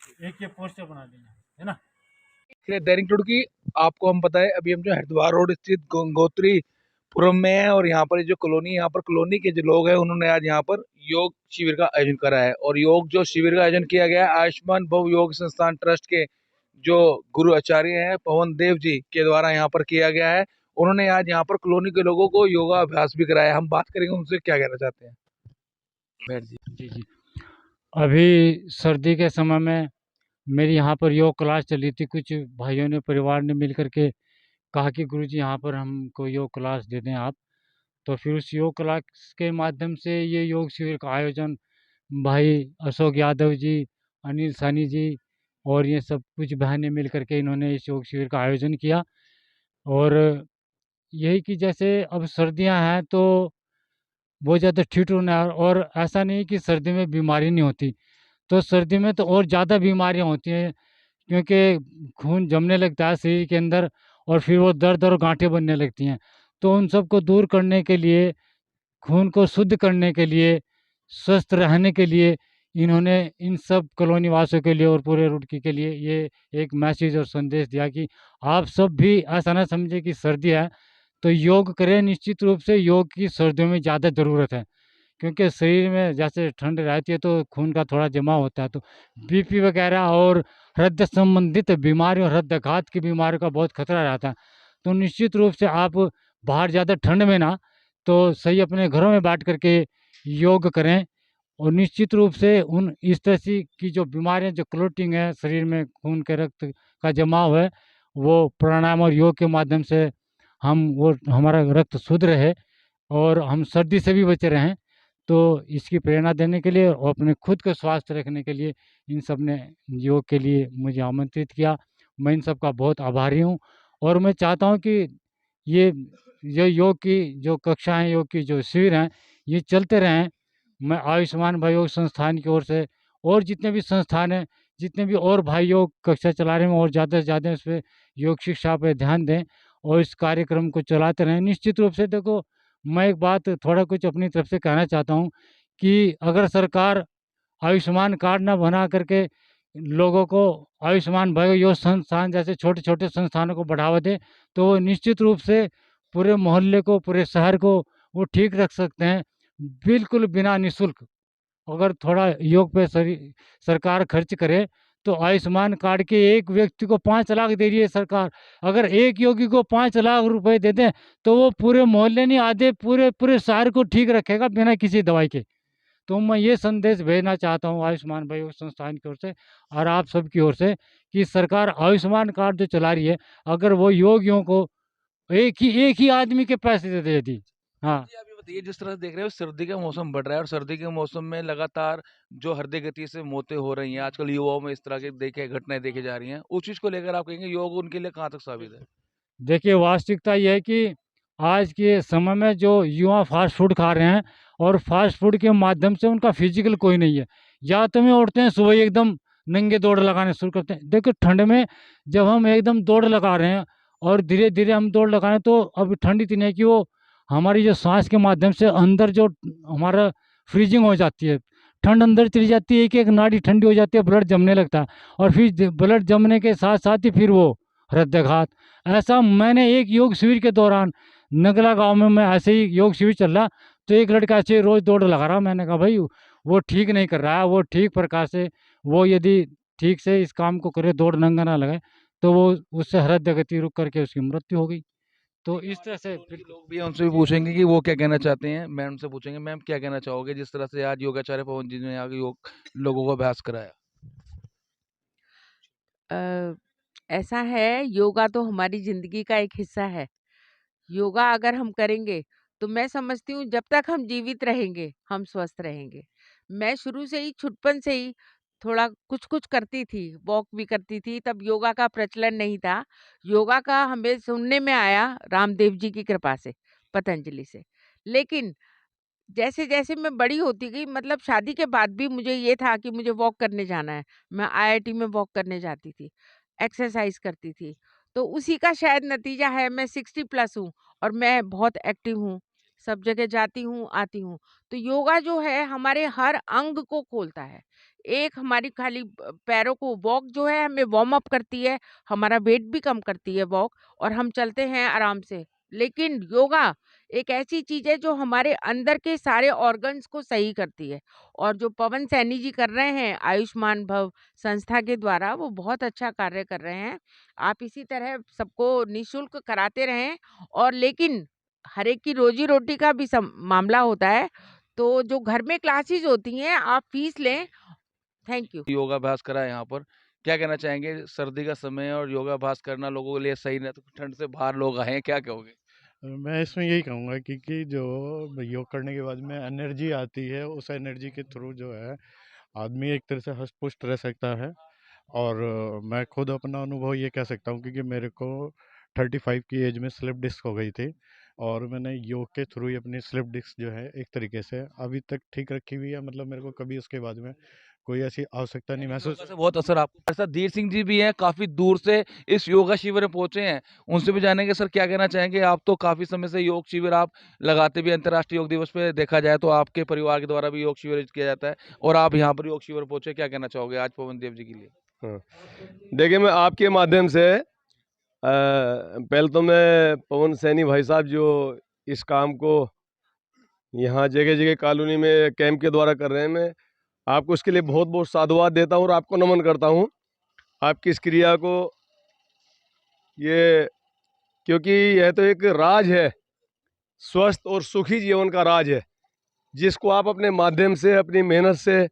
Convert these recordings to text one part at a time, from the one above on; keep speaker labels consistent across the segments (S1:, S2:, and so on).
S1: एक ये पोस्टर बना देना, है ना।
S2: दैनिक टुडकी आपको हम बताएं, अभी हम जो हरिद्वार रोड स्थित गंगोत्रीपुरम में है और यहाँ पर जो कॉलोनी, यहाँ पर कॉलोनी के जो लोग हैं उन्होंने आज यहाँ पर योग शिविर का आयोजन करा है। और योग जो शिविर का आयोजन किया गया है आयुष्मान भव योग संस्थान ट्रस्ट के जो गुरु आचार्य हैं पवन देव जी के द्वारा यहाँ पर किया गया है। उन्होंने आज यहाँ पर कॉलोनी के लोगों को योगा अभ्यास भी कराया। हम बात करेंगे उनसे, क्या कहना चाहते हैं। बैठ जी।
S1: जी जी। अभी सर्दी के समय में मेरी यहाँ पर योग क्लास चली थी। कुछ भाइयों ने, परिवार ने मिल कर के कहा कि गुरुजी यहाँ पर हमको योग क्लास दे दें आप। तो फिर उस योग क्लास के माध्यम से ये योग शिविर का आयोजन भाई अशोक यादव जी, अनिल सानी जी और ये सब कुछ बहनें मिल कर के इन्होंने इस योग शिविर का आयोजन किया। और यही कि जैसे अब सर्दियाँ हैं तो बहुत ज़्यादा ठिठुर होना है, और ऐसा नहीं कि सर्दी में बीमारी नहीं होती, तो सर्दी में तो और ज़्यादा बीमारियाँ होती हैं, क्योंकि खून जमने लगता है शरीर के अंदर और फिर वो दर्द और गांठें बनने लगती हैं। तो उन सब को दूर करने के लिए, खून को शुद्ध करने के लिए, स्वस्थ रहने के लिए इन्होंने इन सब कॉलोनी वासियों के लिए और पूरे रुड़की के लिए ये एक मैसेज और संदेश दिया कि आप सब भी ऐसा ना समझें कि सर्दी है तो योग करें। निश्चित रूप से योग की सर्दियों में ज़्यादा ज़रूरत है, क्योंकि शरीर में जैसे ठंड रहती है तो खून का थोड़ा जमा होता है, तो बीपी वगैरह और हृदय संबंधित बीमारियों, हृदयाघात की बीमारियों का बहुत खतरा रहता है। तो निश्चित रूप से आप बाहर ज़्यादा ठंड में ना, तो सही अपने घरों में बैठ करके योग करें। और निश्चित रूप से उन इस तरह से की जो बीमारियां, जो क्लोटिंग है शरीर में, खून के रक्त का जमाव है, वो प्राणायाम और योग के माध्यम से हम वो हमारा रक्त शुद्ध रहे और हम सर्दी से भी बचे रहें। तो इसकी प्रेरणा देने के लिए और अपने खुद को स्वस्थ रखने के लिए इन सब ने योग के लिए मुझे आमंत्रित किया। मैं इन सब का बहुत आभारी हूँ और मैं चाहता हूँ कि ये जो योग की जो कक्षाएं, योग की जो शिविर हैं, ये चलते रहें। मैं आयुष्मान भाई योग संस्थान की ओर से और जितने भी संस्थान हैं, जितने भी और भाई योग कक्षा चला रहे हैं, और ज़्यादा से ज़्यादा इस पे योग शिक्षा पे ध्यान दें और इस कार्यक्रम को चलाते रहें। निश्चित रूप से देखो, मैं एक बात थोड़ा कुछ अपनी तरफ से कहना चाहता हूँ कि अगर सरकार आयुष्मान कार्ड ना बना करके लोगों को आयुष्मान भाई योग संस्थान जैसे छोटे-छोटे संस्थानों को बढ़ावा दे, तो वो निश्चित रूप से पूरे मोहल्ले को, पूरे शहर को वो ठीक रख सकते हैं, बिल्कुल बिना निःशुल्क। अगर थोड़ा योग पे सरकार खर्च करे, तो आयुष्मान कार्ड के एक व्यक्ति को 5 लाख दे रही है सरकार। अगर एक योगी को 5 लाख रुपए दे दें, तो वो पूरे मोहल्ले नहीं, आधे पूरे पूरे शहर को ठीक रखेगा बिना किसी दवाई के। तो मैं ये संदेश भेजना चाहता हूँ आयुष्मान भाई संस्थान की ओर से और आप सबकी ओर से कि सरकार आयुष्मान कार्ड जो चला रही है, अगर वो योगियों को एक ही आदमी के पैसे दे देती। हाँ।
S2: जी, आप ये बताइए, जिस तरह से देख रहे हो सर्दी का मौसम बढ़ रहा है और सर्दी के मौसम में लगातार जो हृदय गति से मौतें हो रही हैं, आजकल युवाओं में इस तरह के देखे घटनाएं देखी जा रही हैं, उस चीज को लेकर आप कहेंगे योग उनके लिए कहाँ तक साबित है।
S1: देखिए, वास्तविकता ये है कि आज के समय में जो युवा फ़ास्ट फ़ूड खा रहे हैं और फ़ास्ट फ़ूड के माध्यम से उनका फ़िज़िकल कोई नहीं है। या तो में उठते हैं सुबह ही एकदम नंगे दौड़ लगाने शुरू करते हैं। देखो, ठंड में जब हम एकदम दौड़ लगा रहे हैं और धीरे-धीरे हम दौड़ लगा रहे हैं, तो अब ठंड इतनी है कि वो हमारी जो साँस के माध्यम से अंदर जो हमारा फ्रीज़िंग हो जाती है, ठंड अंदर चली जाती है, एक-एक नाड़ी ठंडी हो जाती है, ब्लड जमने लगता है और फिर ज ब्लड जमने के साथ-साथ ही फिर वो हृदयाघात। ऐसा मैंने एक योग शिविर के दौरान नगला गाँव में, मैं ऐसे ही योग शिविर चल रहा, तो एक लड़का ऐसे ही रोज़ दौड़ लगा रहा। मैंने कहा भाई वो ठीक नहीं कर रहा है, वो ठीक प्रकार से वो यदि ठीक से इस काम को करे, दौड़ नंगा ना लगाए, तो वो उससे हृदय गति रुक करके उसकी मृत्यु हो गई। तो इस तरह से
S2: कॉलोनी
S1: फिर
S2: के लोग भी हैं, उनसे भी पूछेंगे कि वो क्या कहना चाहते हैं। मैम से पूछेंगे, मैम क्या कहना चाहोगे जिस तरह से आज योगाचार्य पवन जी ने आगे योग लोगों को अभ्यास कराया।
S3: अ, ऐसा है, योगा तो हमारी ज़िंदगी का एक हिस्सा है। योगा अगर हम करेंगे, तो मैं समझती हूँ जब तक हम जीवित रहेंगे, हम स्वस्थ रहेंगे। मैं शुरू से ही, छुटपन से ही थोड़ा कुछ-कुछ करती थी, वॉक भी करती थी, तब योगा का प्रचलन नहीं था। योगा का हमें सुनने में आया रामदेव जी की कृपा से, पतंजलि से। लेकिन जैसे-जैसे मैं बड़ी होती गई, मतलब शादी के बाद भी मुझे ये था कि मुझे वॉक करने जाना है। मैं आईआईटी में वॉक करने जाती थी, एक्सरसाइज़ करती थी। तो उसी का शायद नतीजा है, मैं 60 प्लस हूँ और मैं बहुत एक्टिव हूँ, सब जगह जाती हूँ, आती हूँ। तो योगा जो है हमारे हर अंग को खोलता है। एक हमारी खाली पैरों को वॉक जो है हमें वार्म अप करती है, हमारा वेट भी कम करती है वॉक, और हम चलते हैं आराम से। लेकिन योगा एक ऐसी चीज़ है जो हमारे अंदर के सारे ऑर्गन्स को सही करती है, और जो पवन सैनी जी कर रहे हैं आयुष्मान भव संस्था के द्वारा, वो बहुत अच्छा कार्य कर रहे हैं। आप इसी तरह सबको निःशुल्क कराते रहें, और लेकिन हर एक की रोजी-रोटी का भी मामला होता है, तो जो घर में क्लासेस होती हैं आप फीस लें। Thank you.
S2: योगाभ्यास करा है यहाँ पर, क्या कहना चाहेंगे? सर्दी का समय है और योगाभ्यास करना लोगों के लिए सही नहीं, तो ठंड से बाहर लोग आए हैं, क्या कहोगे?
S4: मैं इसमें यही कहूँगा कि जो योग करने के बाद में एनर्जी आती है, उस एनर्जी के थ्रू जो है आदमी एक तरह से हष्ट-पुष्ट रह सकता है। और मैं खुद अपना अनुभव ये कह सकता हूँ, क्योंकि मेरे को 35 की एज में स्लिप डिस्क हो गई थी, और मैंने योग के थ्रू ही अपनी स्लिप डिस्क जो है एक तरीके से अभी तक ठीक रखी हुई है। मतलब मेरे को कभी उसके बाद में कोई ऐसी आवश्यकता नहीं महसूस।
S2: योगा से बहुत असर आपको, ऐसा धीर सिंह जी भी हैं, काफी दूर से इस योगा शिविर में पहुंचे हैं, उनसे भी जानेंगे। सर, क्या कहना चाहेंगे? आप तो काफी समय से योग शिविर आप लगाते भी, अंतर्राष्ट्रीय योग दिवस पे देखा जाए तो आपके परिवार के द्वारा भी योग शिविर किया जाता है, और आप यहाँ पर योग शिविर पहुंचे, क्या कहना चाहोगे आज पवन देव जी के लिए?
S5: हाँ, देखिए, मैं आपके माध्यम से पहले तो मैं पवन सैनी भाई साहब जो इस काम को यहाँ जगह जगह कॉलोनी में कैंप के द्वारा कर रहे हैं, मैं आपको इसके लिए बहुत बहुत साधुवाद देता हूँ और आपको नमन करता हूँ आपकी इस क्रिया को। ये क्योंकि यह तो एक राज है, स्वस्थ और सुखी जीवन का राज है, जिसको आप अपने माध्यम से, अपनी मेहनत से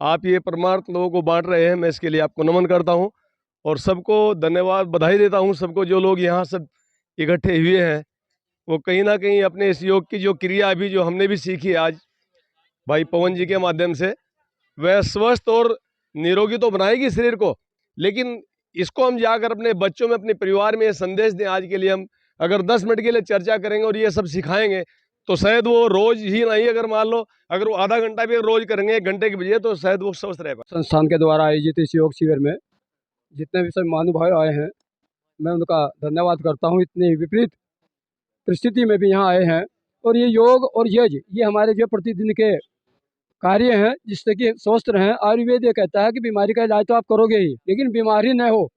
S5: आप ये परमार्थ लोगों को बांट रहे हैं। मैं इसके लिए आपको नमन करता हूँ और सबको धन्यवाद, बधाई देता हूँ। सबको, जो लोग यहाँ सब इकट्ठे हुए हैं, वो कहीं ना कहीं अपने इस योग की जो क्रिया अभी जो हमने भी सीखी आज भाई पवन जी के माध्यम से, वह स्वस्थ और निरोगी तो बनाएगी शरीर को, लेकिन इसको हम जाकर अपने बच्चों में, अपने परिवार में ये संदेश दें। आज के लिए हम अगर 10 मिनट के लिए चर्चा करेंगे और ये सब सिखाएंगे, तो शायद वो रोज ही नहीं, अगर मान लो अगर वो आधा घंटा भी रोज करेंगे, 1 घंटे की बजाय, तो शायद वो स्वस्थ रहेगा।
S6: संस्थान के द्वारा आयोजित इस योग शिविर में जितने भी सब महानुभाव आए हैं, मैं उनका धन्यवाद करता हूँ। इतनी विपरीत परिस्थिति में भी यहाँ आए हैं, और ये योग और यज्ञ ये हमारे जो प्रतिदिन के कार्य हैं, जिससे कि स्वस्थ रहें। आयुर्वेद ये कहता है कि बीमारी का इलाज तो आप करोगे ही, लेकिन बीमारी न हो,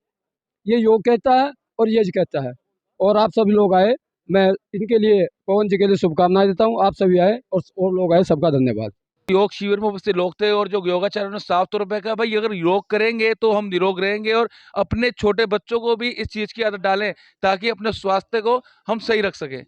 S6: ये योग कहता है और यज्ञ कहता है। और आप सभी लोग आए, मैं इनके लिए, पवन जी के लिए शुभकामनाएं देता हूँ। आप सभी आए और लोग आए, सबका धन्यवाद।
S2: योग शिविर में उपस्थित लोग थे, और जो योगाचार्यों ने साफ तौर पर कहा, भाई अगर योग करेंगे तो हम निरोग रहेंगे, और अपने छोटे बच्चों को भी इस चीज की आदत डालें ताकि अपने स्वास्थ्य को हम सही रख सकें।